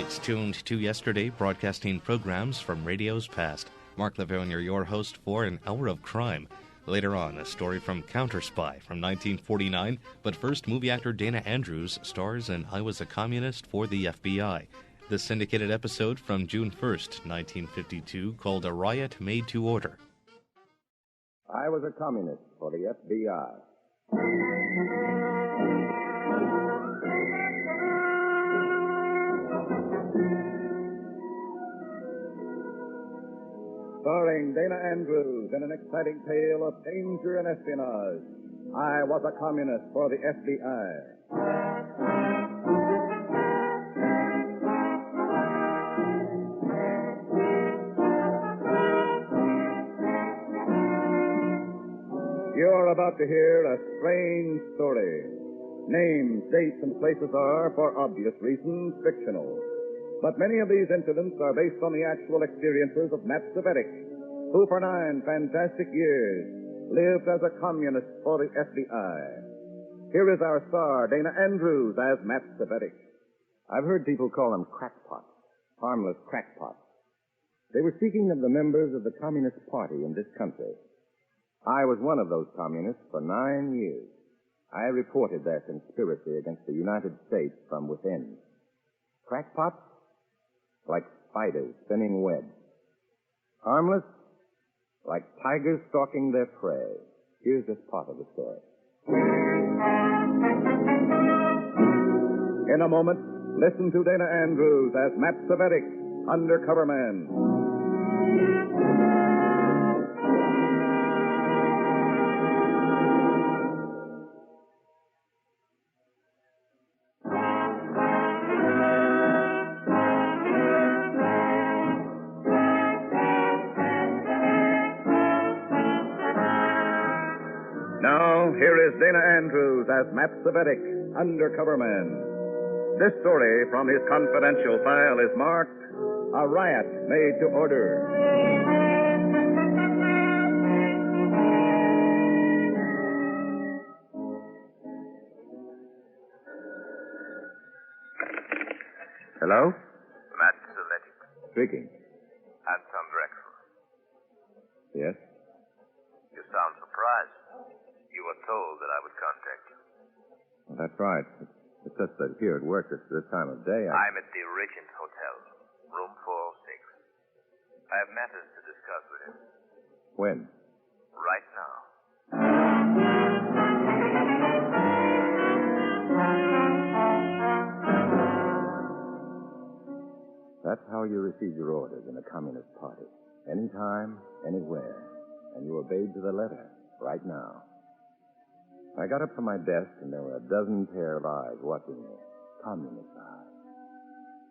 It's tuned to yesterday, broadcasting programs from radio's past. Mark Lavonier, your host for An Hour of Crime. Later on, a story from Counterspy from 1949. But first, movie actor Dana Andrews stars in I Was a Communist for the FBI. The syndicated episode from June 1st, 1952, called A Riot Made to Order. I was a communist for the FBI. Starring Dana Andrews in an exciting tale of danger and espionage. I was a communist for the FBI. You're about to hear a strange story. Names, dates, and places are, for obvious reasons, fictional. But many of these incidents are based on the actual experiences of Matt Savetic, who for 9 fantastic years lived as a communist for the FBI. Here is our star, Dana Andrews, as Matt Savetic. I've heard people call them crackpots, harmless crackpots. They were speaking of the members of the Communist Party in this country. I was one of those communists for 9 years. I reported their conspiracy against the United States from within. Crackpots? Like spiders spinning webs. Harmless? Like tigers stalking their prey. Here's this part of the story. In a moment, listen to Dana Andrews as Matt Savetic, Undercover Man. Now, here is Dana Andrews as Matt Savetic, Undercover Man. This story from his confidential file is marked, A Riot Made to Order. Hello? Matt Savetic. Speaking. Anton Drexel. Yes? You sound surprised. You were told that I would contact you. Well, that's right. It's just that here at work, it's this time of day, I'm at the Regent Hotel, room 406. I have matters to discuss with him. When? Right now. That's how you receive your orders in a communist party. Anytime, anywhere. And you obeyed to the letter, right now. I got up from my desk, and there were a dozen pair of eyes watching me. Communist eyes.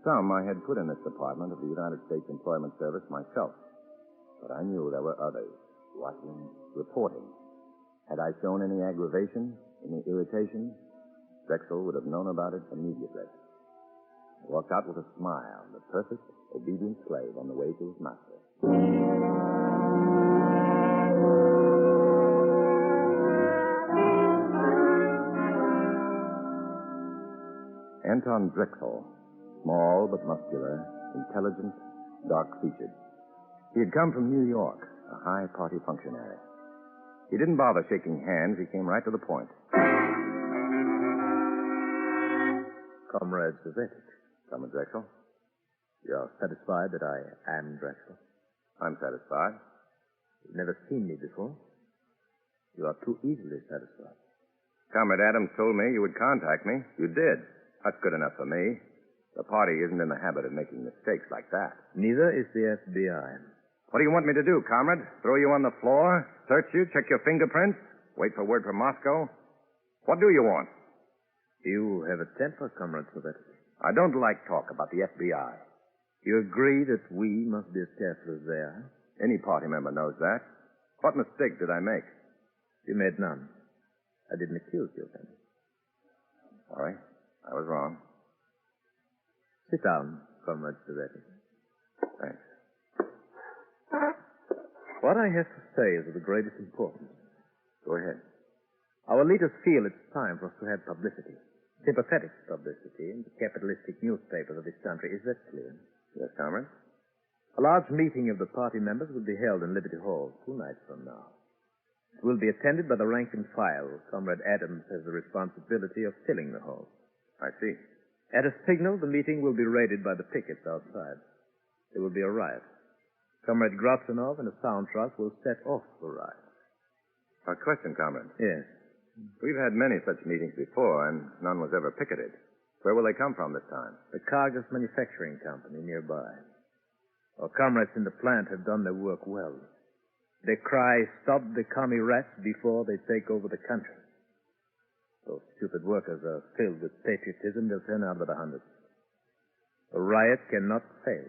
Some I had put in this department of the United States Employment Service myself. But I knew there were others, watching, reporting. Had I shown any aggravation, any irritation, Drexel would have known about it immediately. I walked out with a smile, the perfect, obedient slave on the way to his master. Anton Drexel, small but muscular, intelligent, dark-featured. He had come from New York, a high party functionary. He didn't bother shaking hands. He came right to the point. Comrade Savetic. Comrade Drexel? You're satisfied that I am Drexel? I'm satisfied. You've never seen me before. You are too easily satisfied. Comrade Adams told me you would contact me. You did. That's good enough for me. The party isn't in the habit of making mistakes like that. Neither is the FBI. What do you want me to do, comrade? Throw you on the floor? Search you? Check your fingerprints? Wait for word from Moscow? What do you want? You have a temper, Comrade Savetic. I don't like talk about the FBI. You agree that we must be as careful as they are? Any party member knows that. What mistake did I make? You made none. I didn't accuse you of any. Sorry. I was wrong. Sit down, Comrade Savetic. Thanks. What I have to say is of the greatest importance. Go ahead. Our leaders feel it's time for us to have publicity. Sympathetic publicity in the capitalistic newspapers of this country. Is that clear? Yes, comrade. A large meeting of the party members will be held in Liberty Hall 2 nights from now. It will be attended by the rank and file. Comrade Adams has the responsibility of filling the hall. I see. At a signal, the meeting will be raided by the pickets outside. There will be a riot. Comrade Grotzinov and a sound truck will set off the riot. A question, comrade. Yes. We've had many such meetings before, and none was ever picketed. Where will they come from this time? The Cargus Manufacturing Company nearby. Our comrades in the plant have done their work well. They cry, "Stop the commie rats," before they take over the country. Those stupid workers are filled with patriotism. They'll turn out with 100. The riot cannot fail.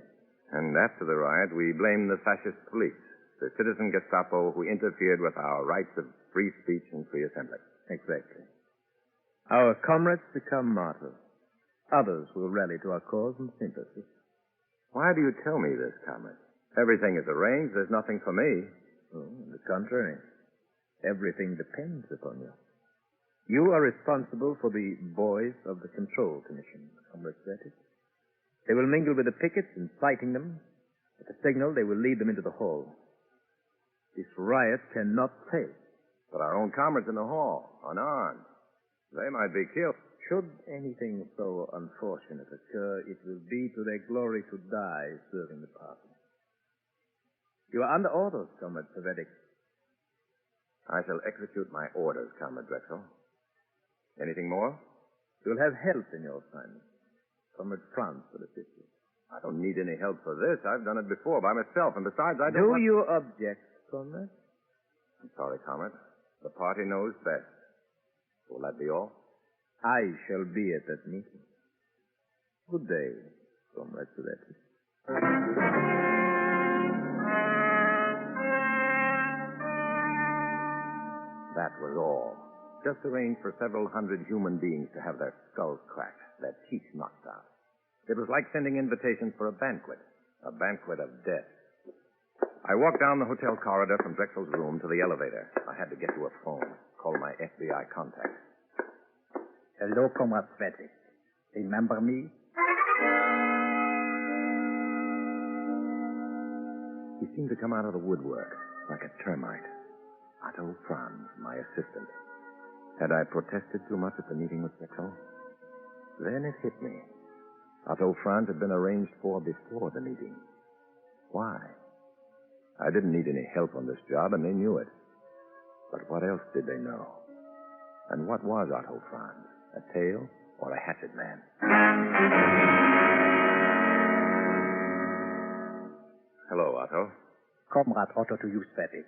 And after the riot, we blame the fascist police, the citizen Gestapo who interfered with our rights of free speech and free assembly. Exactly. Our comrades become martyrs. Others will rally to our cause in sympathy. Why do you tell me this, comrade? Everything is arranged. There's nothing for me. Oh, on the contrary. Everything depends upon you. You are responsible for the boys of the Control Commission, Comrade Sweepstake. They will mingle with the pickets, inciting them. At a signal, they will lead them into the hall. This riot cannot fail. But our own comrades in the hall, unarmed, they might be killed. Should anything so unfortunate occur, it will be to their glory to die serving the party. You are under orders, Comrade Pavetic. I shall execute my orders, Comrade Drexel. Anything more? You'll have help in your assignment. Comrade Franz will assist you. I don't need any help for this. I've done it before by myself, and besides, I don't Do want... you object, Comrade? I'm sorry, comrade. The party knows best. Will that be all? I shall be at that meeting. Good day, Comrade Pavetic. That was all. Just arranged for several hundred human beings to have their skulls cracked, their teeth knocked out. It was like sending invitations for a banquet of death. I walked down the hotel corridor from Drexel's room to the elevator. I had to get to a phone, call my FBI contact. Hello, Comrade Sweepstake. Remember me? He seemed to come out of the woodwork, like a termite. Otto Franz, my assistant. Had I protested too much at the meeting with Drexel? Then it hit me. Otto Franz had been arranged for before the meeting. Why? I didn't need any help on this job, and they knew it. But what else did they know? And what was Otto Franz? A tail or a hatchet man? Hello, Otto. Comrade Otto to you, Sweepstake.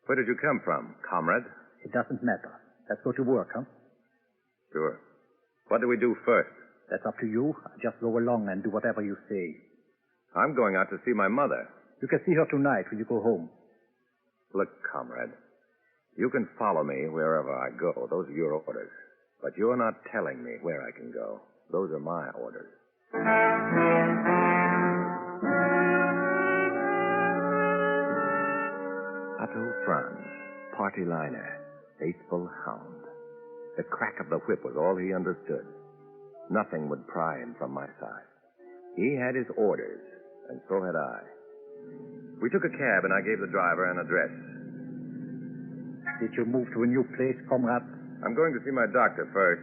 Where did you come from, comrade? It doesn't matter. Let's go to work, huh? Sure. What do we do first? That's up to you. Just go along and do whatever you say. I'm going out to see my mother. You can see her tonight when you go home. Look, comrade, you can follow me wherever I go. Those are your orders. But you're not telling me where I can go. Those are my orders. Otto Franz, party liner, faithful hound. The crack of the whip was all he understood. Nothing would pry him from my side. He had his orders, and so had I. We took a cab, and I gave the driver an address. Did you move to a new place, comrade? I'm going to see my doctor first.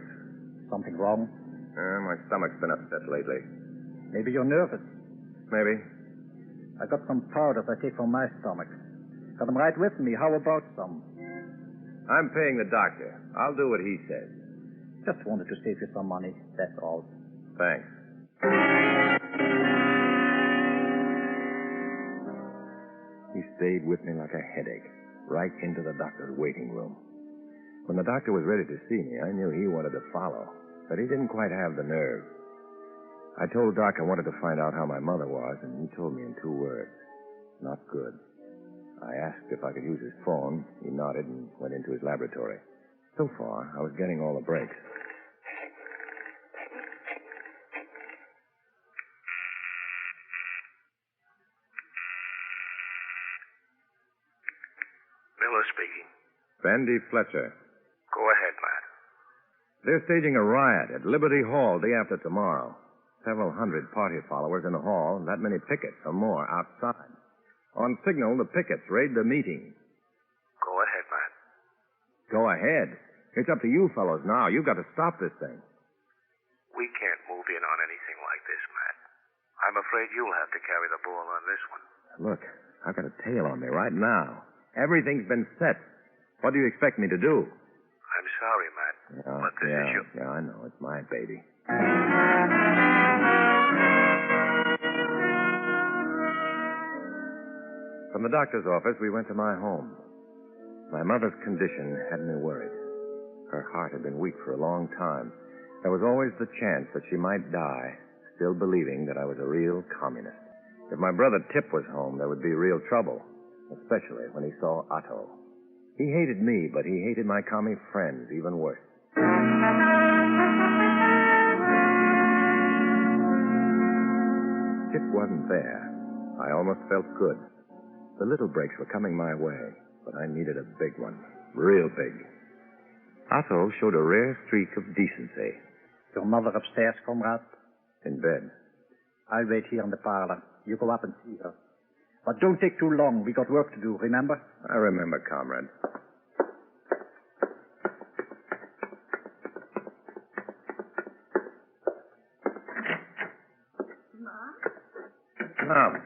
Something wrong? My stomach's been upset lately. Maybe you're nervous. Maybe. I got some powders I take for my stomach. Got them right with me. How about some? I'm paying the doctor. I'll do what he says. Just wanted to save you some money, that's all. Thanks. He stayed with me like a headache, right into the doctor's waiting room. When the doctor was ready to see me, I knew he wanted to follow, but he didn't quite have the nerve. I told Doc I wanted to find out how my mother was, and he told me in 2 words. Not good. I asked if I could use his phone. He nodded and went into his laboratory. So far, I was getting all the breaks. Miller speaking. Bandy Fletcher. Go ahead, Matt. They're staging a riot at Liberty Hall day after tomorrow. Several hundred party followers in the hall, and that many pickets or more outside. On signal, the pickets raid the meeting. Go ahead, Matt. Go ahead. It's up to you fellows now. You've got to stop this thing. We can't move in on anything like this, Matt. I'm afraid you'll have to carry the ball on this one. Look, I've got a tail on me right now. Everything's been set. What do you expect me to do? I'm sorry, Matt, but this is your... Yeah, I know. It's my baby. From the doctor's office, we went to my home. My mother's condition had me worried. Her heart had been weak for a long time. There was always the chance that she might die, still believing that I was a real communist. If my brother Tip was home, there would be real trouble, especially when he saw Otto. He hated me, but he hated my commie friends even worse. Tip wasn't there. I almost felt good. The little breaks were coming my way, but I needed a big one. Real big. Otto showed a rare streak of decency. Your mother upstairs, comrade? In bed. I'll wait here in the parlor. You go up and see her. But don't take too long. We got work to do, remember? I remember, comrade. Mom.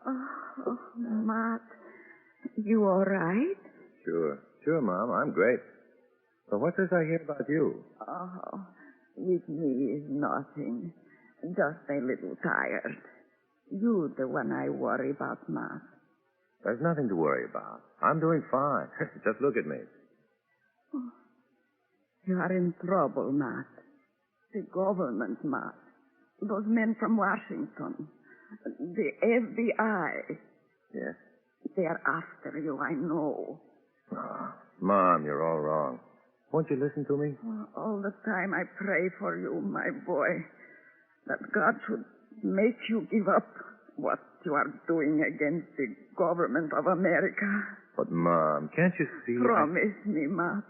Oh, Matt, you all right? Sure, Mom. I'm great. But what's this I hear about you? Oh, with me is nothing. Just a little tired. You the one I worry about, Matt. There's nothing to worry about. I'm doing fine. Just look at me. Oh, you are in trouble, Matt. The government, Matt. Those men from Washington. The FBI. Yes? They're after you, I know. Oh, Mom, you're all wrong. Won't you listen to me? All the time I pray for you, my boy, that God should make you give up what you are doing against the government of America. But, Mom, can't you see... Promise me, Matt.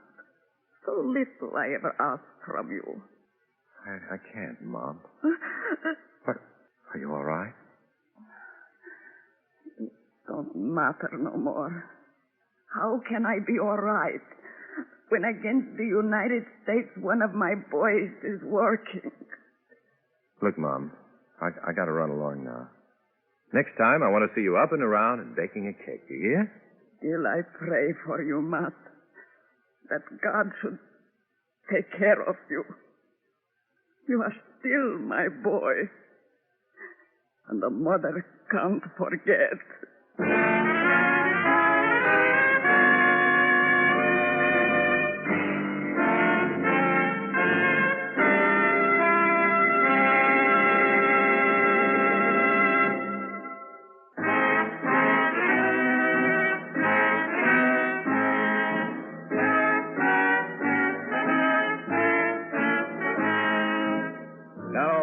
So little I ever asked from you. I can't, Mom. What? Are you all right? It don't matter no more. How can I be all right when against the United States one of my boys is working? Look, Mom, I got to run along now. Next time, I want to see you up and around and baking a cake. You hear? Still, I pray for you, Matt, that God should take care of you. You are still my boy, and the mother can't forget.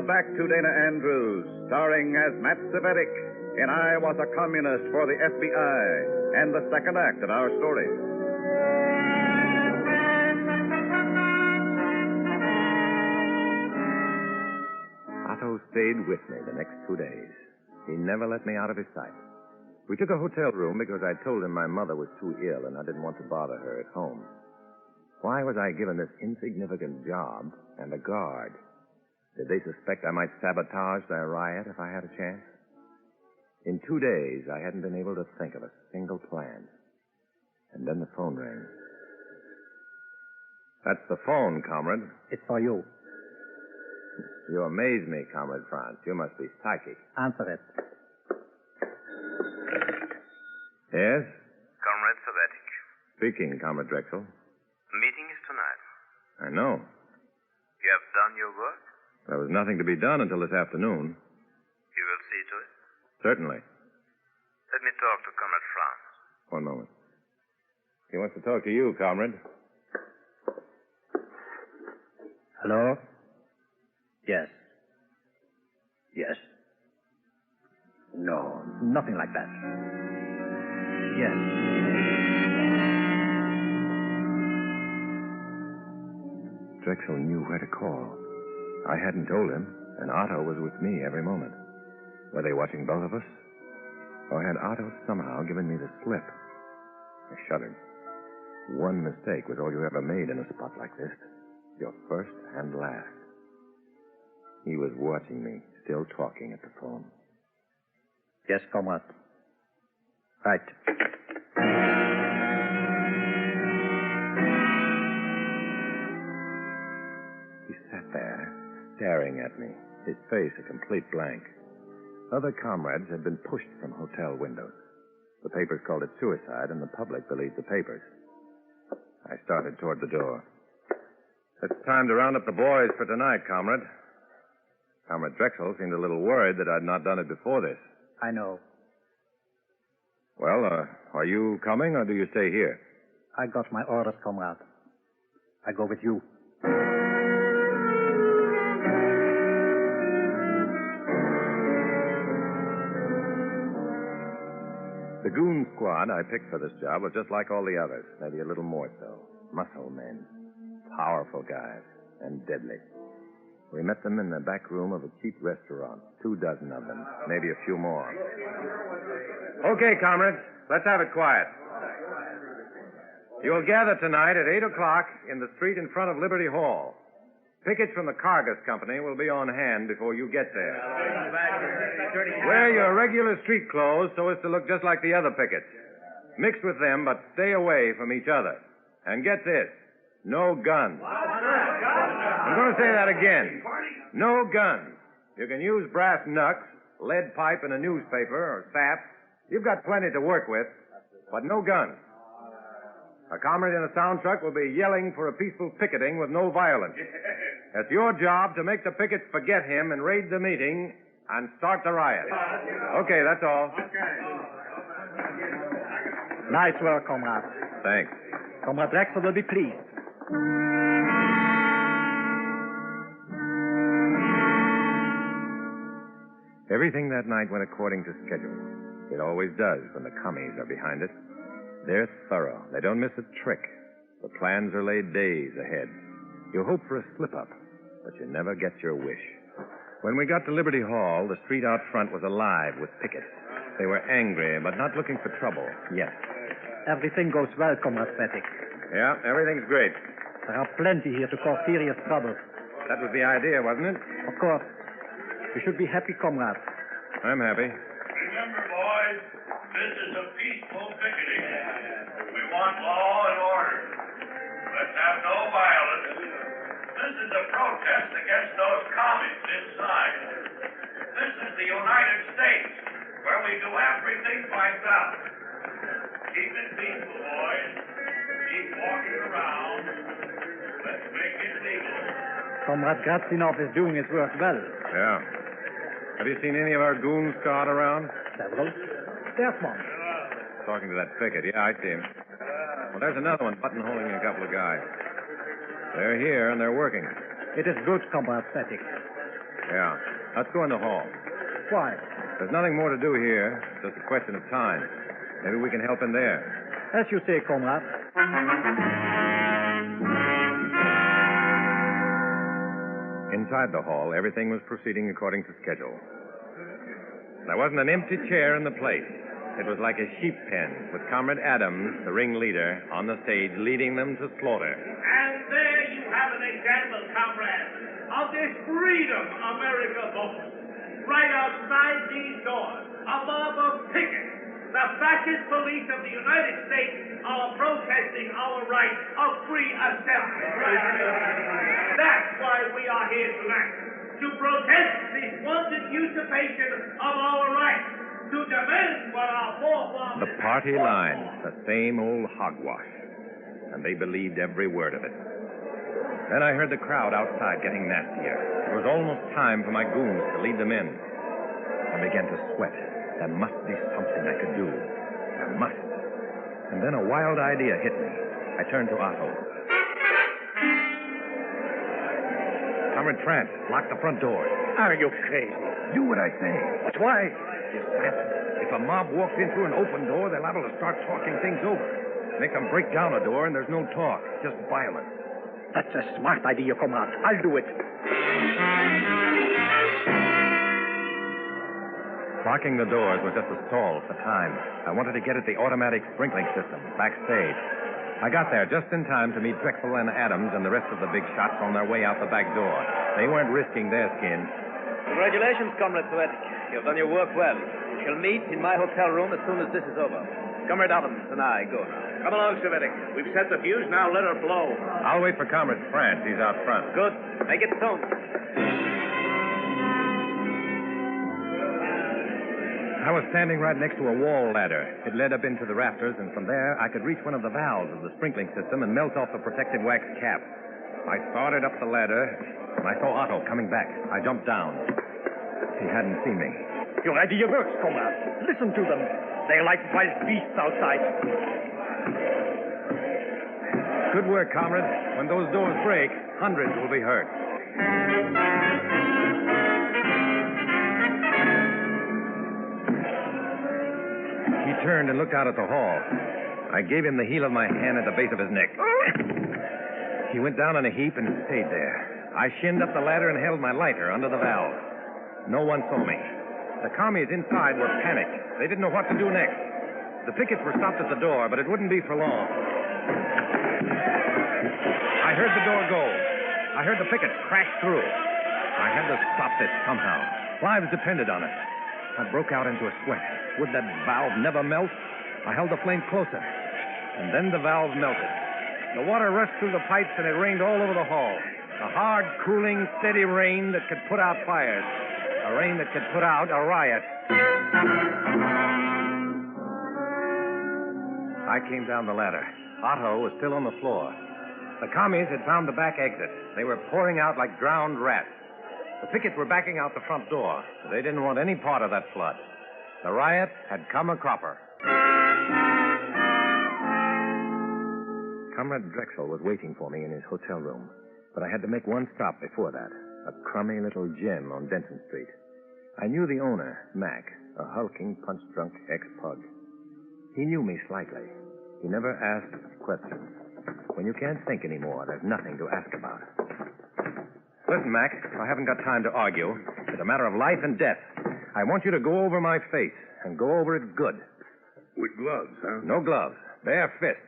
Back to Dana Andrews, starring as Matt Cvetic in I Was a Communist for the FBI, and the second act of our story. Otto stayed with me the next 2 days. He never let me out of his sight. We took a hotel room because I told him my mother was too ill and I didn't want to bother her at home. Why was I given this insignificant job and a guard? Did they suspect I might sabotage their riot if I had a chance? In 2 days, I hadn't been able to think of a single plan. And then the phone rang. That's the phone, comrade. It's for you. You amaze me, Comrade Franz. You must be psychic. Answer it. Yes? Comrade Cvetic. Speaking, Comrade Drexel. Meeting is tonight. I know. You have done your work? There was nothing to be done until this afternoon. You will see to it? Certainly. Let me talk to Comrade Franz. One moment. He wants to talk to you, comrade. Hello? Yes. Yes. No, nothing like that. Yes. Drexel knew where to call. I hadn't told him, and Otto was with me every moment. Were they watching both of us? Or had Otto somehow given me the slip? I shuddered. One mistake was all you ever made in a spot like this. Your first and last. He was watching me, still talking at the phone. Yes, comrade. Right. He sat there, staring at me, his face a complete blank. Other comrades had been pushed from hotel windows. The papers called it suicide, and the public believed the papers. I started toward the door. It's time to round up the boys for tonight, comrade. Comrade Drexel seemed a little worried that I'd not done it before this. I know. Well, are you coming, or do you stay here? I got my orders, comrade. I go with you. The goon squad I picked for this job was just like all the others, maybe a little more so. Muscle men. Powerful guys. And deadly. We met them in the back room of a cheap restaurant. 24 of them. Maybe a few more. Okay, comrades. Let's have it quiet. You'll gather tonight at 8 o'clock in the street in front of Liberty Hall. Pickets from the Cargus Company will be on hand before you get there. Wear your regular street clothes so as to look just like the other pickets. Mix with them, but stay away from each other. And get this, no guns. I'm going to say that again. No guns. You can use brass knucks, lead pipe, and a newspaper, or sap. You've got plenty to work with, but no guns. A comrade in a sound truck will be yelling for a peaceful picketing with no violence. It's your job to make the pickets forget him and raid the meeting and start the riot. Okay, that's all. Nice work, comrade. Thanks. Comrade Drexel will be pleased. Everything that night went according to schedule. It always does when the commies are behind it. They're thorough. They don't miss a trick. The plans are laid days ahead. You hope for a slip-up, but you never get your wish. When we got to Liberty Hall, the street out front was alive with pickets. They were angry, but not looking for trouble yet. Everything goes well, Comrade Patrick. Yeah, everything's great. There are plenty here to cause serious trouble. That was the idea, wasn't it? Of course. You should be happy, comrade. I'm happy. Remember, boys, this is a peaceful picketing. We want law and order. Let's have no violence. This is a protest against those commies inside. This is the United States, where we do everything by ballot. Keep it peaceful, boys. Keep walking around. Let's make it legal. Comrade Gratzinov is doing his work well. Yeah. Have you seen any of our goon squad around? Several. There's one. Talking to that picket. Yeah, I see him. Well, there's another one buttonholing a couple of guys. They're here, and they're working. It is good, Comrade Patrick. Yeah. Let's go in the hall. Why? There's nothing more to do here. It's just a question of time. Maybe we can help in there. As you say, comrade. Inside the hall, everything was proceeding according to schedule. There wasn't an empty chair in the place. It was like a sheep pen, with Comrade Adams, the ringleader, on the stage leading them to slaughter. And there you have an example, comrades, of this freedom America boasts. Right outside these doors, a mob of pickets. The fascist police of the United States are protesting our right of free assembly. That's why we are here tonight, to protest this wanton usurpation of our rights, to demand what our forefathers... The party line, the same old hogwash. And they believed every word of it. Then I heard the crowd outside getting nastier. It was almost time for my goons to lead them in. I began to sweat. There must be something I could do. There must. And then a wild idea hit me. I turned to Otto. Comrade Trant, lock the front door. Are you crazy? Do what I say. But why? You Trant, if a mob walks in through an open door, they're liable to start talking things over. Make them break down a door, and there's no talk, just violence. That's a smart idea, comrade. I'll do it. Locking the doors was just a stall for time. I wanted to get at the automatic sprinkling system backstage. I got there just in time to meet Drexel and Adams and the rest of the big shots on their way out the back door. They weren't risking their skins. Congratulations, Comrade Sweepstake. You've done your work well. We shall meet in my hotel room as soon as this is over. Comrade Adams and I go now. Come along, Sweepstake. We've set the fuse, now let her blow. I'll wait for Comrade France. He's out front. Good. Make it soon. I was standing right next to a wall ladder. It led up into the rafters, and from there I could reach one of the valves of the sprinkling system and melt off the protective wax cap. I started up the ladder, and I saw Otto coming back. I jumped down. He hadn't seen me. Your idea works, comrade. Listen to them. They're like wild beasts outside. Good work, comrade. When those doors break, hundreds will be hurt. He turned and looked out at the hall. I gave him the heel of my hand at the base of his neck. He went down in a heap and stayed there. I shinned up the ladder and held my lighter under the valve. No one saw me. The commies inside were panicked. They didn't know what to do next. The pickets were stopped at the door, but it wouldn't be for long. I heard the door go. I heard the pickets crash through. I had to stop this somehow. Lives depended on it. I broke out into a sweat. Would that valve never melt? I held the flame closer. And then the valve melted. The water rushed through the pipes and it rained all over the hall. A hard, cooling, steady rain that could put out fires. A rain that could put out a riot. I came down the ladder. Otto was still on the floor. The commies had found the back exit. They were pouring out like drowned rats. The pickets were backing out the front door. They didn't want any part of that flood. The riot had come a cropper. Comrade Drexel was waiting for me in his hotel room, but I had to make one stop before that, a crummy little gym on Denton Street. I knew the owner, Mac, a hulking, punch-drunk ex-pug. He knew me slightly. He never asked questions. When you can't think anymore, there's nothing to ask about. Listen, Mac, I haven't got time to argue. It's a matter of life and death. I want you to go over my face, and go over it good. With gloves, huh? No gloves. Bare fists.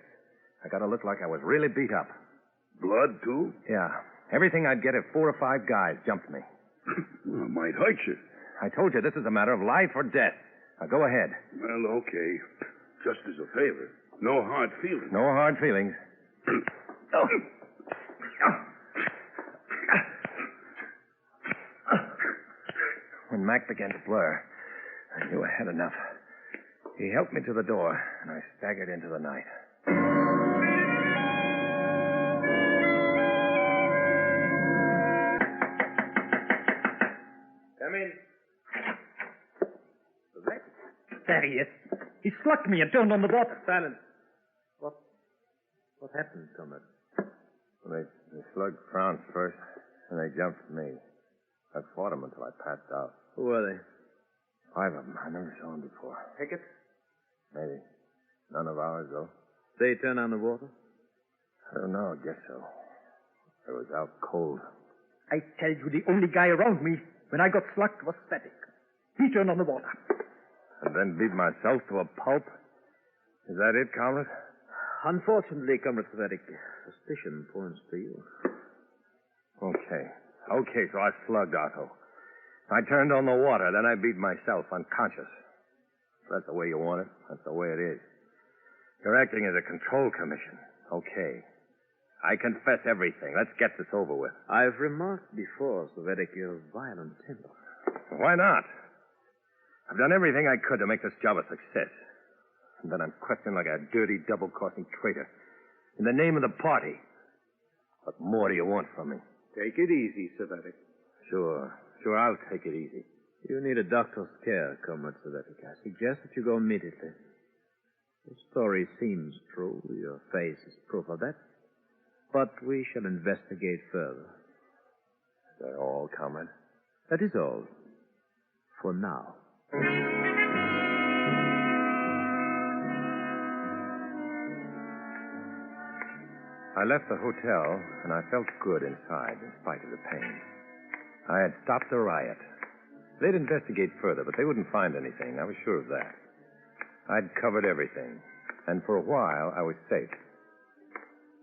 I gotta look like I was really beat up. Blood, too? Yeah. Everything I'd get if 4 or 5 guys jumped me. Well, it might hurt you. I told you this is a matter of life or death. Now go ahead. Well, okay. Just as a favor. No hard feelings. No hard feelings. Oh. When Mac began to blur, I knew I had enough. He helped me to the door, and I staggered into the night. Come in. There he is. He slugged me and turned on the water. Silence. What happened, Comrade? Well, they slugged France first, and they jumped me. I fought them until I passed out. Who were they? 5 of them. I never saw them before. Pickets? Maybe. None of ours, though. They turn on the water? I don't know. I guess so. It was out cold. I tell you, the only guy around me when I got slugged was Static. He turned on the water. And then beat myself to a pulp? Is that it, Comrade? Unfortunately, Comrade Sweepstake, suspicion points to you. Okay, so I slugged Otto. I turned on the water, then I beat myself unconscious. If that's the way you want it, that's the way it is. You're acting as a control commission. Okay. I confess everything. Let's get this over with. I've remarked before, Sweepstake, your violent temper. Why not? I've done everything I could to make this job a success. And then I'm questioned like a dirty, double-crossing traitor. In the name of the party. What more do you want from me? Take it easy, Sweepstake. Sure, I'll take it easy. You need a doctor's care, Comrade Sweepstake. I suggest that you go immediately. The story seems true. Your face is proof of that. But we shall investigate further. Is that all, Comrade? That is all. For now. I left the hotel, and I felt good inside in spite of the pain. I had stopped the riot. They'd investigate further, but they wouldn't find anything. I was sure of that. I'd covered everything, and for a while, I was safe.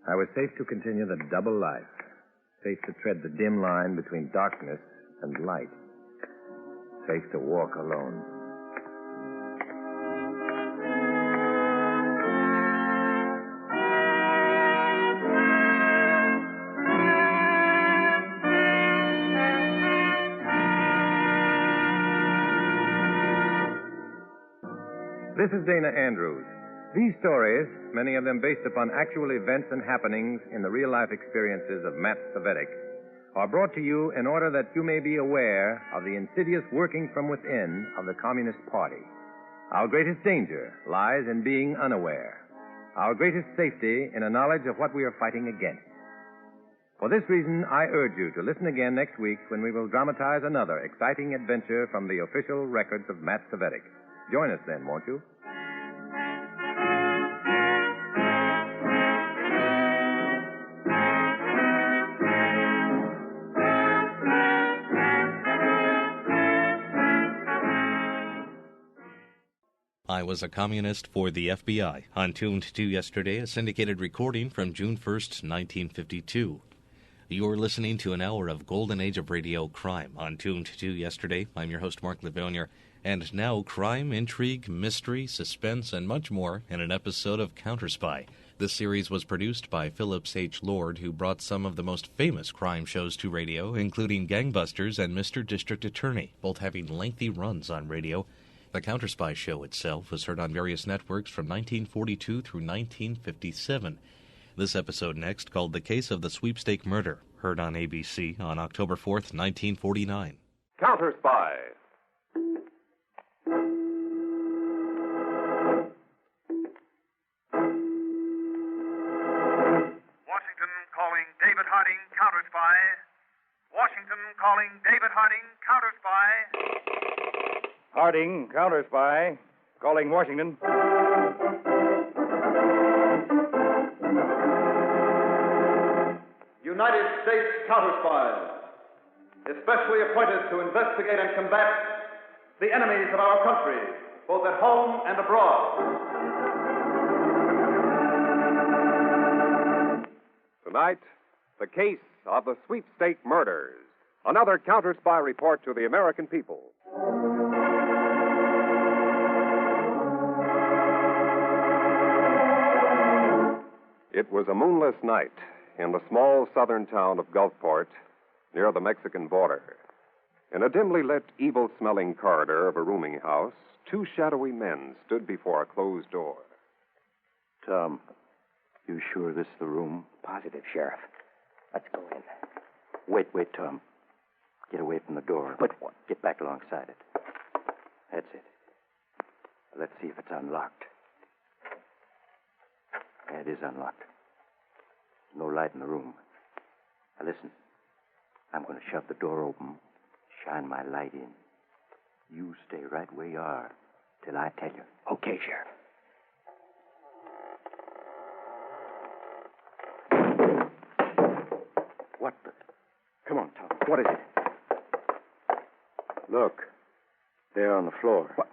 I was safe to continue the double life, safe to tread the dim line between darkness and light, safe to walk alone. This is Dana Andrews. These stories, many of them based upon actual events and happenings in the real-life experiences of Matt Lavonier, are brought to you in order that you may be aware of the insidious working from within of the Communist Party. Our greatest danger lies in being unaware. Our greatest safety in a knowledge of what we are fighting against. For this reason, I urge you to listen again next week when we will dramatize another exciting adventure from the official records of Matt Lavonier. Join us then, won't you? I Was a Communist for the FBI. On Tuned to Yesterday, a syndicated recording from June 1st, 1952. You're listening to an hour of Golden Age of Radio crime. On Tuned to Yesterday, I'm your host, Mark Lavonier. And now, crime, intrigue, mystery, suspense, and much more in an episode of Counterspy. This series was produced by Phillips H. Lord, who brought some of the most famous crime shows to radio, including Gangbusters and Mr. District Attorney, both having lengthy runs on radio. The Counterspy show itself was heard on various networks from 1942 through 1957. This episode next, called The Case of the Sweepstake Murder, heard on ABC on October 4th, 1949. Counterspy. Calling David Harding, Counterspy. Washington calling David Harding, Counterspy. Harding, Counterspy. Calling Washington. United States Counterspies, especially appointed to investigate and combat the enemies of our country, both at home and abroad. Tonight, the case of the Sweepstake murders. Another Counterspy report to the American people. It was a moonless night in the small southern town of Gulfport, near the Mexican border. In a dimly lit, evil-smelling corridor of a rooming house, two shadowy men stood before a closed door. Tom, you sure this is the room? Positive, Sheriff. Let's go in. Wait, Tom. Get away from the door. But what? Get back alongside it. That's it. Let's see if it's unlocked. Yeah, it is unlocked. No light in the room. Now listen. I'm going to shove the door open, shine my light in. You stay right where you are till I tell you. Okay, Sheriff. What the? Come on, Tom. What is it? Look. There on the floor. What?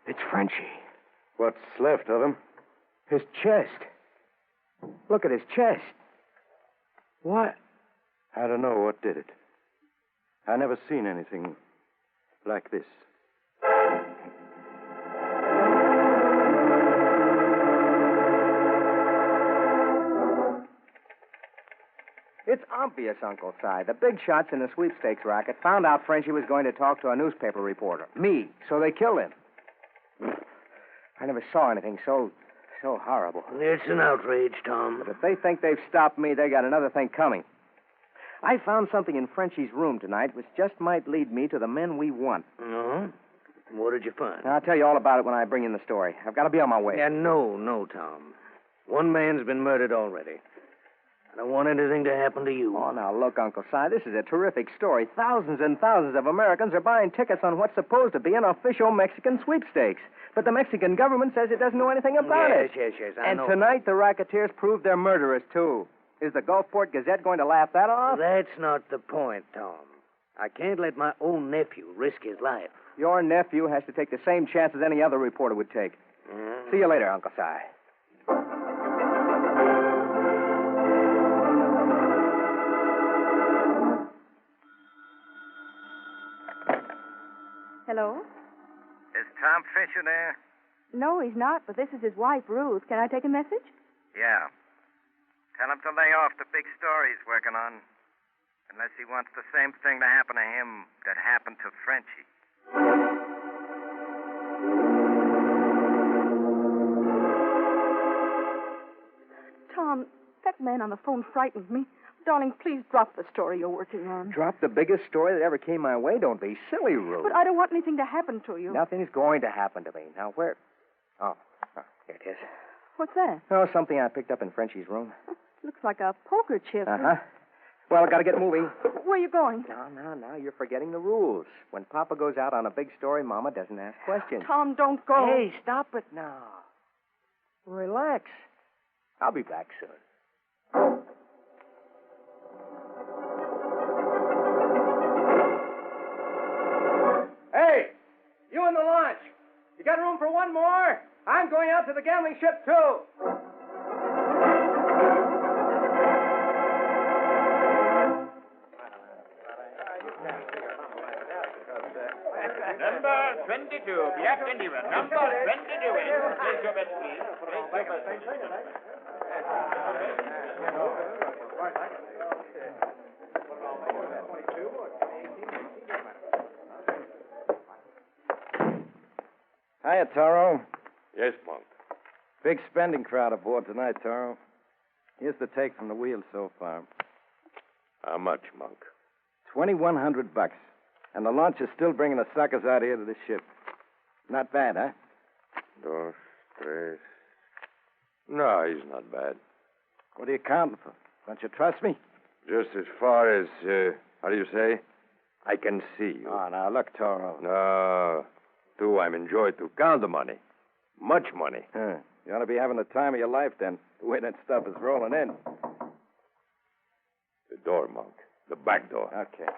It's Frenchie. What's left of him? His chest. Look at his chest. What? I don't know what did it. I never seen anything like this. It's obvious, Uncle Si. The big shots in the sweepstakes racket found out Frenchie was going to talk to a newspaper reporter. Me. So they killed him. I never saw anything so horrible. It's an outrage, Tom. But if they think they've stopped me, they got another thing coming. I found something in Frenchie's room tonight which just might lead me to the men we want. No? What did you find? I'll tell you all about it when I bring in the story. I've got to be on my way. Yeah, no, Tom. One man's been murdered already. I don't want anything to happen to you. Oh, now, look, Uncle Si, this is a terrific story. Thousands and thousands of Americans are buying tickets on what's supposed to be an official Mexican sweepstakes. But the Mexican government says it doesn't know anything about it. Yes, I know. And tonight, the racketeers proved they're murderers, too. Is the Gulfport Gazette going to laugh that off? That's not the point, Tom. I can't let my own nephew risk his life. Your nephew has to take the same chances any other reporter would take. See you later, Uncle Si. Hello? Is Tom Fisher there? No, he's not, but this is his wife, Ruth. Can I take a message? Yeah. Tell him to lay off the big story he's working on. Unless he wants the same thing to happen to him that happened to Frenchie. Tom, that man on the phone frightened me. Darling, please drop the story you're working on. Drop the biggest story that ever came my way? Don't be silly, Ruth. But I don't want anything to happen to you. Nothing's going to happen to me. Now, where? Oh, here it is. What's that? Oh, something I picked up in Frenchie's room. Looks like a poker chip. Uh-huh. Well, I gotta get moving. Where are you going? No, you're forgetting the rules. When Papa goes out on a big story, Mama doesn't ask questions. Tom, don't go. Hey, stop it now. Relax. I'll be back soon. Hey, you in the launch. You got room for one more? I'm going out to the gambling ship, too. Number 22, Black Indian. Number 22. Place your bet, please. Place your bet. Hiya, Toro. Yes, Monk. Big spending crowd aboard tonight, Toro. Here's the take from the wheel so far. How much, Monk? $2,100. And the launch is still bringing the suckers out here to the ship. Not bad, huh? Dos, tres. No, he's not bad. What are you counting for? Don't you trust me? Just as far as, how do you say? I can see you. Oh, now, look, Toro. No. Too, I'm enjoyed to count the money. Much money. You ought to be having the time of your life, then, the way that stuff is rolling in. The door, Monk. The back door. Okay.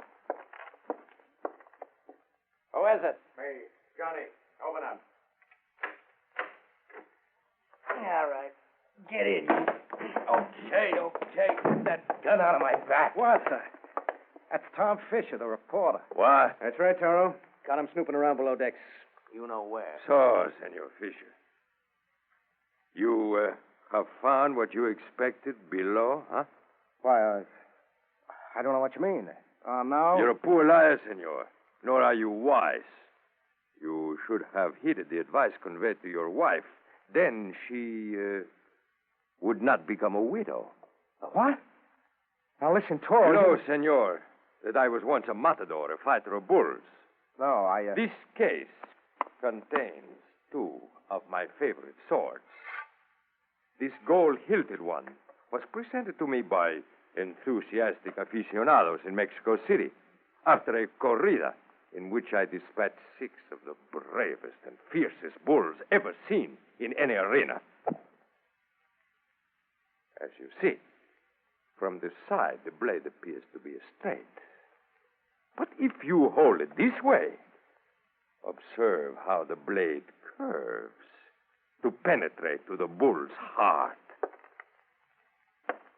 Who is it? Me, Johnny. Open up. All right. Get in. Okay. Get that gun out of my back. What's that? That's Tom Fisher, the reporter. What? That's right, Toro. Got him snooping around below decks. You know where. So, Senor Fisher. You, have found what you expected below, huh? Why, I don't know what you mean. No. You're a poor liar, senor. Nor are you wise. You should have heeded the advice conveyed to your wife. Then she, would not become a widow. What? Now, listen, Toro. You know, senor, that I was once a matador, a fighter of bulls. No, This case contains two of my favorite swords. This gold-hilted one was presented to me by enthusiastic aficionados in Mexico City after a corrida in which I dispatched 6 of the bravest and fiercest bulls ever seen in any arena. As you see, from the side, the blade appears to be straight. But if you hold it this way, observe how the blade curves to penetrate to the bull's heart.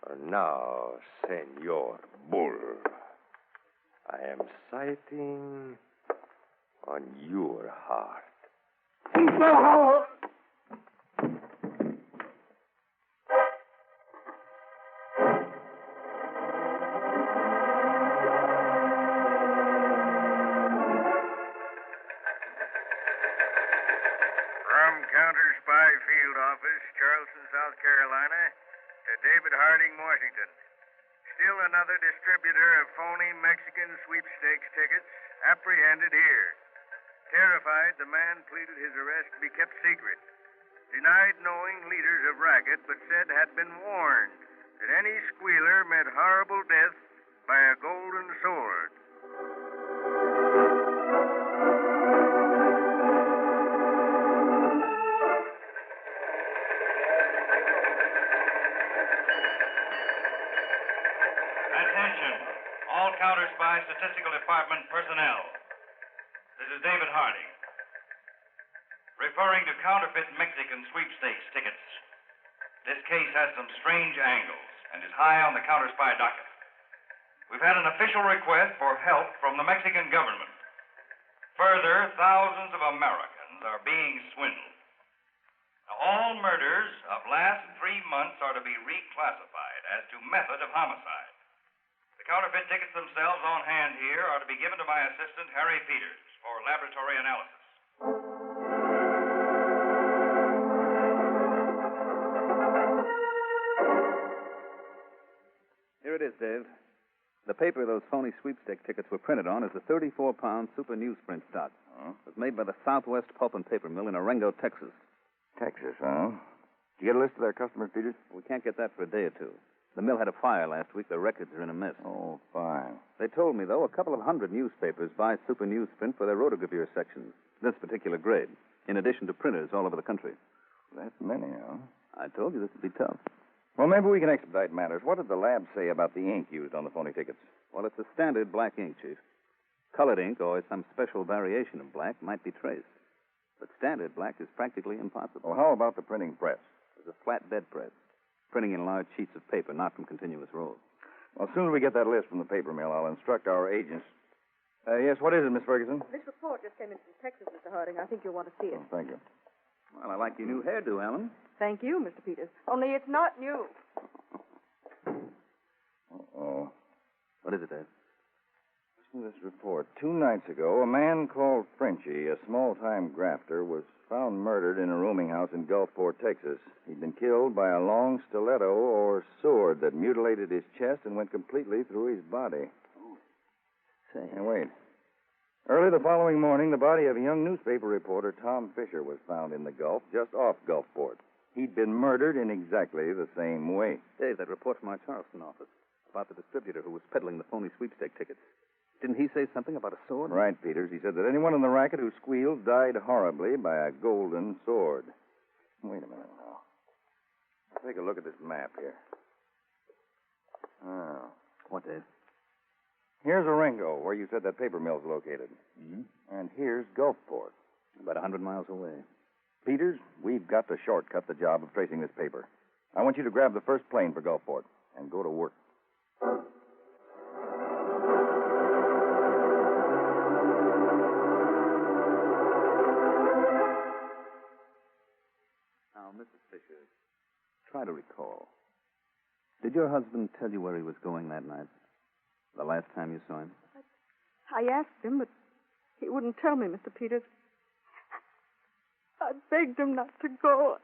And now, Senor Bull, I am sighting on your heart. From Counterspy Field Office, Charleston, South Carolina, to David Harding, Washington. Still another distributor of phony Mexican sweepstakes tickets apprehended here. Terrified, the man pleaded his arrest be kept secret. Denied knowing leaders of racket, but said had been warned that any squealer met horrible death by a golden sword. Attention, all Counterspy Statistical Department personnel. This is David Harding. Referring to counterfeit Mexican sweepstakes tickets. This case has some strange angles and is high on the Counterspy docket. We've had an official request for help from the Mexican government. Further, thousands of Americans are being swindled. Now, all murders of last 3 months are to be reclassified as to method of homicide. The counterfeit tickets themselves on hand here are to be given to my assistant, Harry Peters, for laboratory analysis. Here it is, Dave. The paper those phony sweepstake tickets were printed on is the 34-pound super newsprint stock. Oh? It was made by the Southwest Pulp and Paper Mill in Orengo, Texas. Texas, huh? Did you get a list of their customers, Peters? We can't get that for a day or two. The mill had a fire last week. The records are in a mess. Oh, fine. They told me, though, a couple of hundred newspapers buy super newsprint for their rotogravure sections, this particular grade, in addition to printers all over the country. That's many, huh? I told you this would be tough. Well, maybe we can expedite matters. What did the lab say about the ink used on the phony tickets? Well, it's a standard black ink, Chief. Colored ink or some special variation of black might be traced. But standard black is practically impossible. Well, how about the printing press? It's a flat bed press, printing in large sheets of paper, not from continuous rolls. Well, as soon as we get that list from the paper mill, I'll instruct our agents. Yes, what is it, Miss Ferguson? This report just came in from Texas, Mr. Harding. I think you'll want to see it. Oh, thank you. Well, I like your new hairdo, Alan. Thank you, Mr. Peters. Only it's not new. Uh-oh. What is it, Dave? Listen to this report. 2 nights ago, a man called Frenchie, a small-time grafter, was found murdered in a rooming house in Gulfport, Texas. He'd been killed by a long stiletto or sword that mutilated his chest and went completely through his body. Oh, say. Hey, wait. Early the following morning, the body of a young newspaper reporter, Tom Fisher, was found in the Gulf, just off Gulfport. He'd been murdered in exactly the same way. Dave, that report from our Charleston office about the distributor who was peddling the phony sweepstake tickets. Didn't he say something about a sword? Right, Peters. He said that anyone in the racket who squealed died horribly by a golden sword. Wait a minute now. Let's take a look at this map here. Oh. What, Dave? Here's Orengo, where you said that paper mill's located. Mm-hmm. And here's Gulfport. About 100 miles away. Peters, we've got to shortcut the job of tracing this paper. I want you to grab the first plane for Gulfport and go to work. Now, Mrs. Fisher, try to recall. Did your husband tell you where he was going that night? The last time you saw him? I asked him, but he wouldn't tell me, Mr. Peters. I begged him not to go.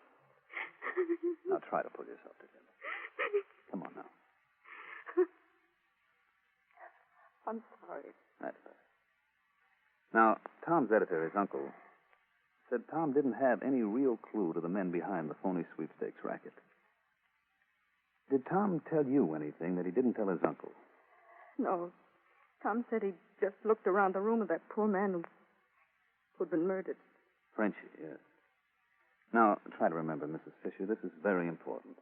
Now, try to pull yourself together. Come on now. I'm sorry. That's better. Now, Tom's editor, his uncle, said Tom didn't have any real clue to the men behind the phony sweepstakes racket. Did Tom tell you anything that he didn't tell his uncle? No. Tom said he just looked around the room of that poor man who'd been murdered. Frenchie, yes. Now, try to remember, Mrs. Fisher, this is very important.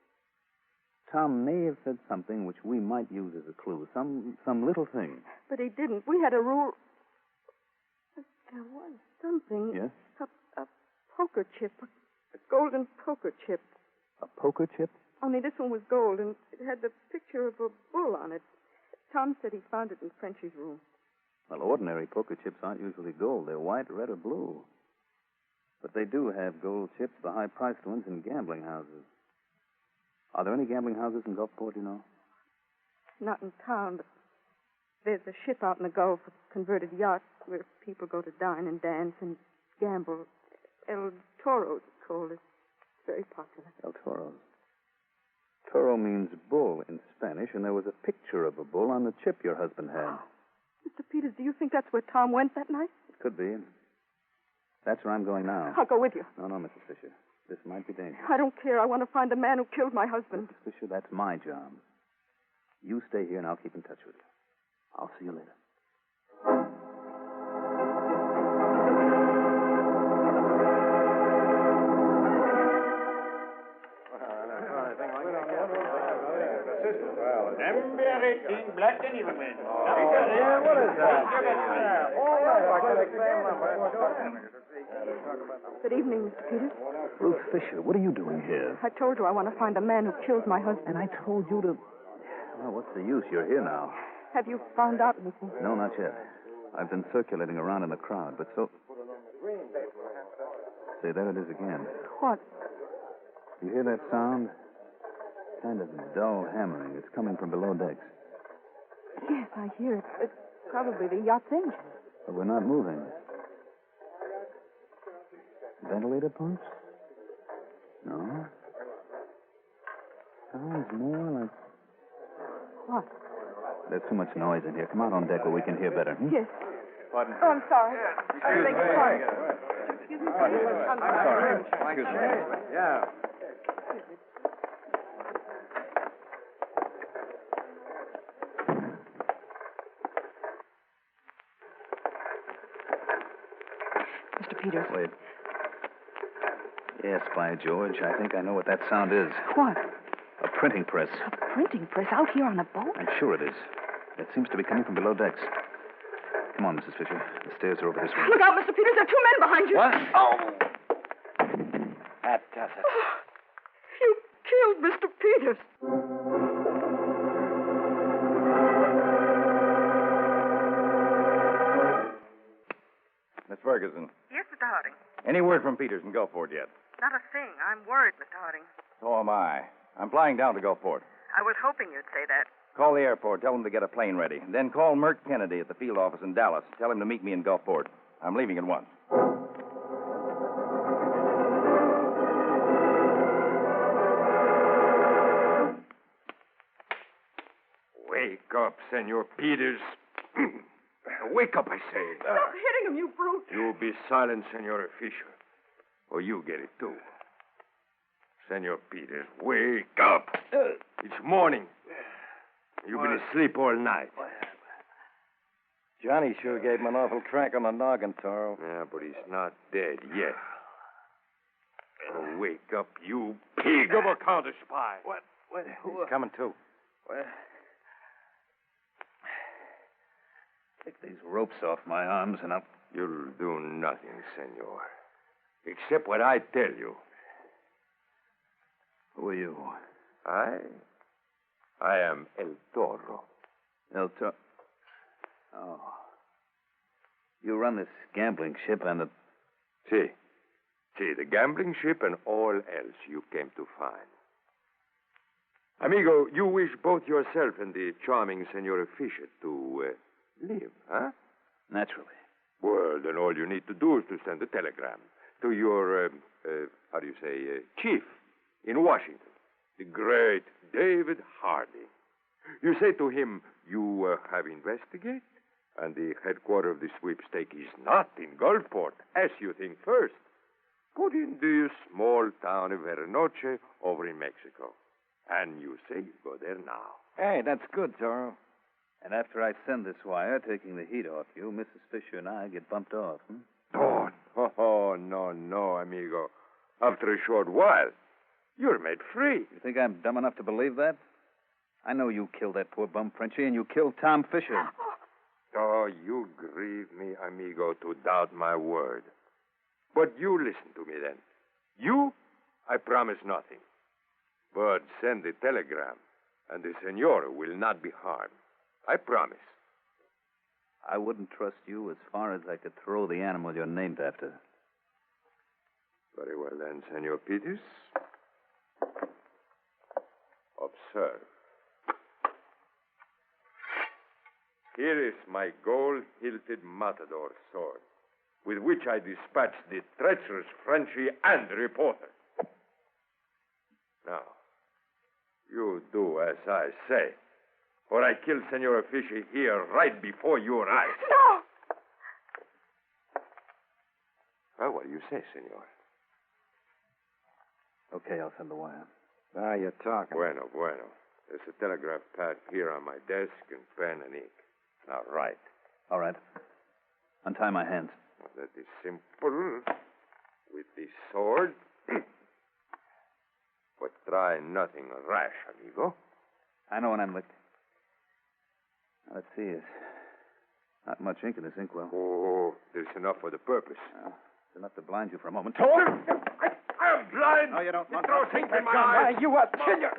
Tom may have said something which we might use as a clue, some little thing. But he didn't. We had a rule. There was something. Yes? A poker chip. A golden poker chip. A poker chip? Only this one was gold, and it had the picture of a bull on it. Tom said he found it in Frenchie's room. Well, ordinary poker chips aren't usually gold. They're white, red, or blue. But they do have gold chips, the high-priced ones, in gambling houses. Are there any gambling houses in Gulfport, you know? Not in town, but there's a ship out in the Gulf, a converted yacht, where people go to dine and dance and gamble. El Toro, it's called. It's very popular. El Toro. Toro means bull in Spanish, and there was a picture of a bull on the chip your husband had. Oh. Mr. Peters, do you think that's where Tom went that night? It could be. That's where I'm going now. I'll go with you. No, Mrs. Fisher. This might be dangerous. I don't care. I want to find the man who killed my husband. Mrs. Fisher, that's my job. You stay here, and I'll keep in touch with you. I'll see you later. Black and even man. What is that? Good evening, Mr. Peters. Ruth Fisher, what are you doing here? I told you I want to find the man who killed my husband. And I told you to... Well, what's the use? You're here now. Have you found out anything? No, not yet. I've been circulating around in the crowd, but so... Say, there it is again. What? You hear that sound? Kind of dull hammering. It's coming from below decks. Yes, I hear it. It's probably the yacht's engine. But we're not moving. Ventilator pumps? No. Sounds more like... What? There's too much noise in here. Come out on deck where we can hear better. Yes. Pardon? Oh, I'm sorry. I beg your pardon. Excuse me, please. I'm sorry. Excuse me. Yeah. Mr. Peters. Wait. Yes, by George, I think I know what that sound is. What? A printing press. A printing press out here on a boat? I'm sure it is. It seems to be coming from below decks. Come on, Mrs. Fisher. The stairs are over this way. Look out, Mr. Peters. There are two men behind you. What? Oh! That does it. You killed Mr. Peters. Miss Ferguson, Yes, Mr. Harding. any word from Peters in Gulfport yet? Not a thing. I'm worried, Mr. Harding. So am I. I'm flying down to Gulfport. I was hoping you'd say that. Call the airport. Tell them to get a plane ready. Then call Merck Kennedy at the field office in Dallas. Tell him to meet me in Gulfport. I'm leaving at once. Wake up, Senor Peters. Wake up, I say. Stop hitting him, you brute. You be silent, Senora Fisher, or you get it too. Senor Peters, wake up. It's morning. You've been asleep all night. Johnny sure gave him an awful crack on the noggin, Toro. Yeah, but he's not dead yet. So wake up, you pig of a counterspy. What? He's coming too. Well, take these ropes off my arms and I'll... You'll do nothing, senor. Except what I tell you. Who are you? I am El Toro. El Toro? Oh. You run this gambling ship and the... See, the gambling ship and all else you came to find. Amigo, you wish both yourself and the charming Senora Fisher to live, huh? Naturally. Well, then all you need to do is to send a telegram to your, chief in Washington, the great David Harding. You say to him, you have investigated, and the headquarters of the sweepstake is not in Gulfport, as you think first, but in the small town of Vernoche over in Mexico. And you say you go there now. Hey, that's good, Toro. And after I send this wire, taking the heat off you, Mrs. Fisher and I get bumped off, Oh, no, amigo. After a short while, you're made free. You think I'm dumb enough to believe that? I know you killed that poor bum Frenchie, and you killed Tom Fisher. Oh, you grieve me, amigo, to doubt my word. But you listen to me then. You, I promise nothing. But send the telegram, and the senora will not be harmed. I promise. I wouldn't trust you as far as I could throw the animal you're named after. Very well then, Senor Peters. Observe. Here is my gold-hilted matador sword, with which I dispatched the treacherous Frenchie and the reporter. Now, you do as I say, or I kill Senora Fisher here right before your eyes. No! Well, what do you say, senor? Okay, I'll send the wire. Now you're talking. Bueno. There's a telegraph pad here on my desk and pen and ink. Now write. All right. Untie my hands. Well, that is simple. With the sword. But try nothing rash, amigo. I know when I'm licked. Now, let's see. There's not much ink in this inkwell. Oh, there's enough for the purpose. It's enough to blind you for a moment. I'm blind. No, you don't. You throw things in my eyes. You what? Kill you.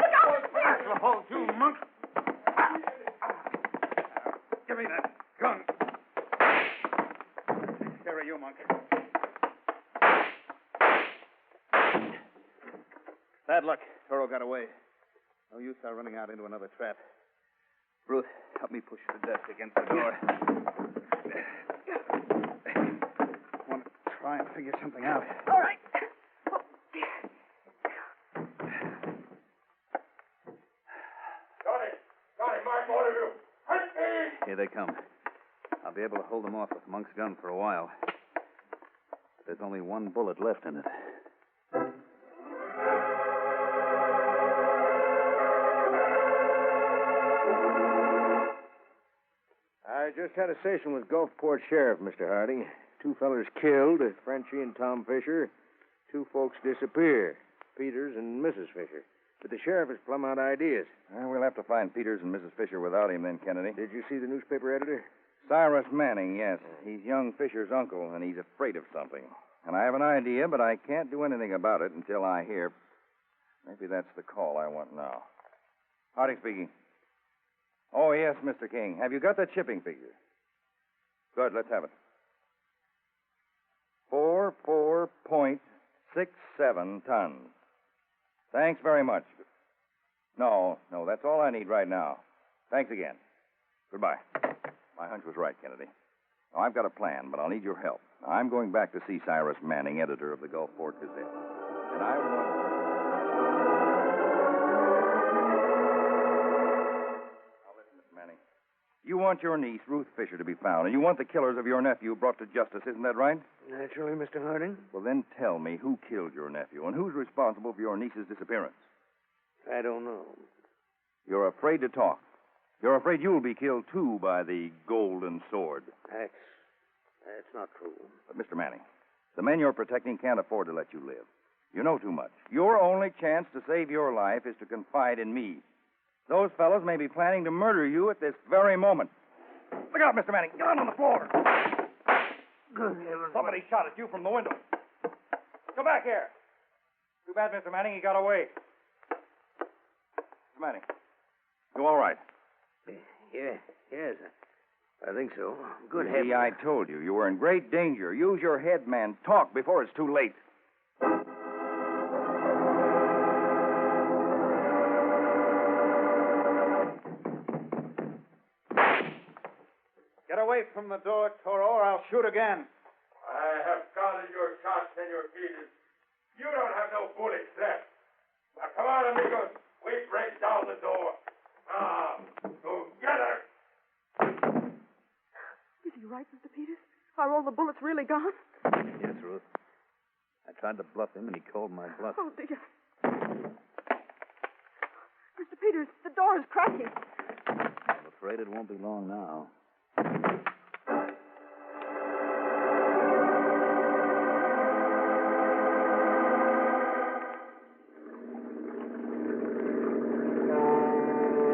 That's the whole you, monk. Give me that gun. Here are you, monk. Bad luck. Toro got away. No use our running out into another trap. Ruth, help me push the desk against the door. I want to try and figure something out. All right. Got it, Mark, all of you. Hunt me! Here they come. I'll be able to hold them off with Monk's gun for a while. But there's only one bullet left in it. I just had a session with Gulfport Sheriff, Mr. Harding. 2 fellers killed, Frenchie and Tom Fisher. 2 folks disappear, Peters and Mrs. Fisher. But the sheriff is plumb out ideas. We'll have to find Peters and Mrs. Fisher without him then, Kennedy. Did you see the newspaper editor? Cyrus Manning, yes. He's young Fisher's uncle, and he's afraid of something. And I have an idea, but I can't do anything about it until I hear. Maybe that's the call I want now. Harding speaking. Oh, yes, Mr. King. Have you got that shipping figure? Good, let's have it. 44.67 tons. Thanks very much. No, that's all I need right now. Thanks again. Goodbye. My hunch was right, Kennedy. Now, I've got a plan, but I'll need your help. Now, I'm going back to see Cyrus Manning, editor of the Gulfport Gazette. And I want... Now, listen, Mr. Manning. You want your niece, Ruth Fisher, to be found, and you want the killers of your nephew brought to justice, isn't that right? Naturally, Mr. Harding. Well, then tell me who killed your nephew and who's responsible for your niece's disappearance. I don't know. You're afraid to talk. You're afraid you'll be killed, too, by the golden sword. That's not true. But, Mr. Manning, the men you're protecting can't afford to let you live. You know too much. Your only chance to save your life is to confide in me. Those fellows may be planning to murder you at this very moment. Look out, Mr. Manning. Get out on the floor. Good heavens. Somebody shot at you from the window. Go back here. Too bad, Mr. Manning. He got away. Mr. Manning, you all right? Yes, I think so. Good See, heavens. I told you. You were in great danger. Use your head, man. Talk before it's too late. Get away from the door, Toro, or I'll shoot again. I have counted your shots, Senor Peters. You don't have no bullets left. Now, come on, amigos. We break down the door. Now, together. Is he right, Mr. Peters? Are all the bullets really gone? Yes, Ruth. I tried to bluff him, and he called my bluff. Oh, dear. Mr. Peters, the door is cracking. I'm afraid it won't be long now.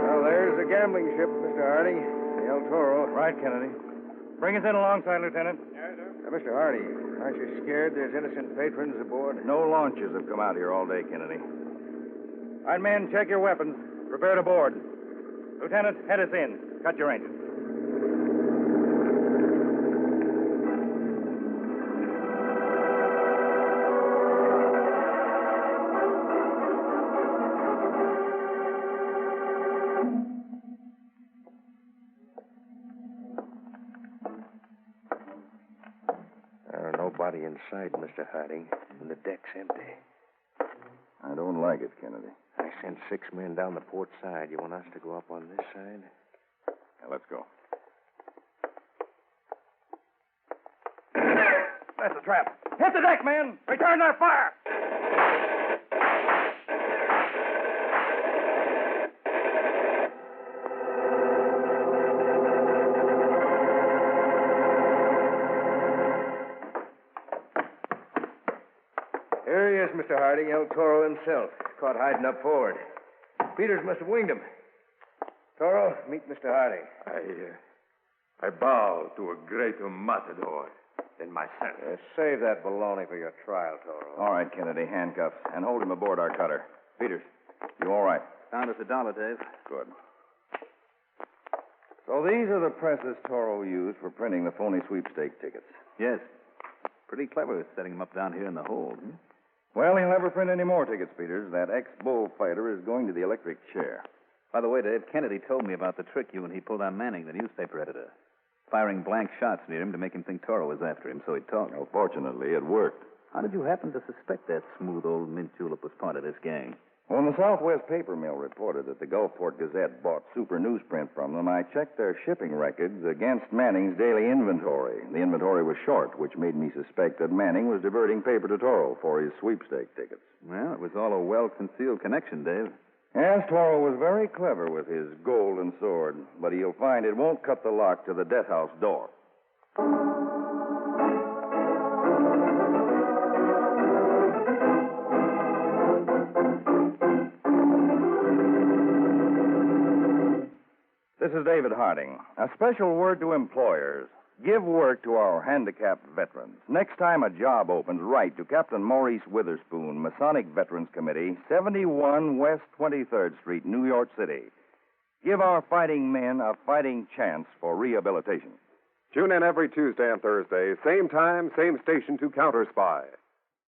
Well, there's the gambling ship, Mr. Harding. The El Toro. Right, Kennedy. Bring us in alongside, Lieutenant. Yes, sir. Mr. Harding, aren't you scared there's innocent patrons aboard? No launches have come out here all day, Kennedy. All right, men, check your weapons. Prepare to board. Lieutenant, head us in. Cut your engine. Nobody inside, Mr. Harding, and the deck's empty. I don't like it, Kennedy. I sent 6 men down the port side. You want us to go up on this side? Now, let's go. That's a trap. Hit the deck, men! Return their fire! Yes, Mr. Harding, El Toro himself. Caught hiding up forward. Peters must have winged him. Toro, meet Mr. Harding. I bow to a greater matador than myself. Save that baloney for your trial, Toro. All right, Kennedy, handcuffs, and hold him aboard our cutter. Peters, you all right? Found us $1, Dave. Good. So these are the presses Toro used for printing the phony sweepstake tickets. Yes. Pretty clever setting them up down here in the hold. Well, he'll never print any more tickets, Peters. That ex-bullfighter is going to the electric chair. By the way, Dave, Kennedy told me about the trick you and he pulled on Manning, the newspaper editor. Firing blank shots near him to make him think Toro was after him, so he'd talk. Well, fortunately, it worked. How did you happen to suspect that smooth old mint julep was part of this gang? When the Southwest Paper Mill reported that the Gulfport Gazette bought super newsprint from them, I checked their shipping records against Manning's daily inventory. The inventory was short, which made me suspect that Manning was diverting paper to Toro for his sweepstake tickets. Well, it was all a well-concealed connection, Dave. Yes, Toro was very clever with his golden sword, but you'll find it won't cut the lock to the death house door. This is David Harding. A special word to employers. Give work to our handicapped veterans. Next time a job opens, write to Captain Maurice Witherspoon, Masonic Veterans Committee, 71 West 23rd Street, New York City. Give our fighting men a fighting chance for rehabilitation. Tune in every Tuesday and Thursday, same time, same station to Counterspy.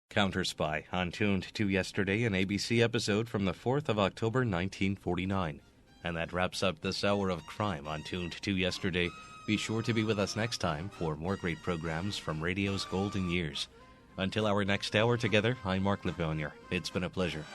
Counterspy, on Tuned to Yesterday, an ABC episode from the 4th of October, 1949. And that wraps up this hour of crime on Tuned to Yesterday. Be sure to be with us next time for more great programs from radio's golden years. Until our next hour together, I'm Mark Lavonier. It's been a pleasure.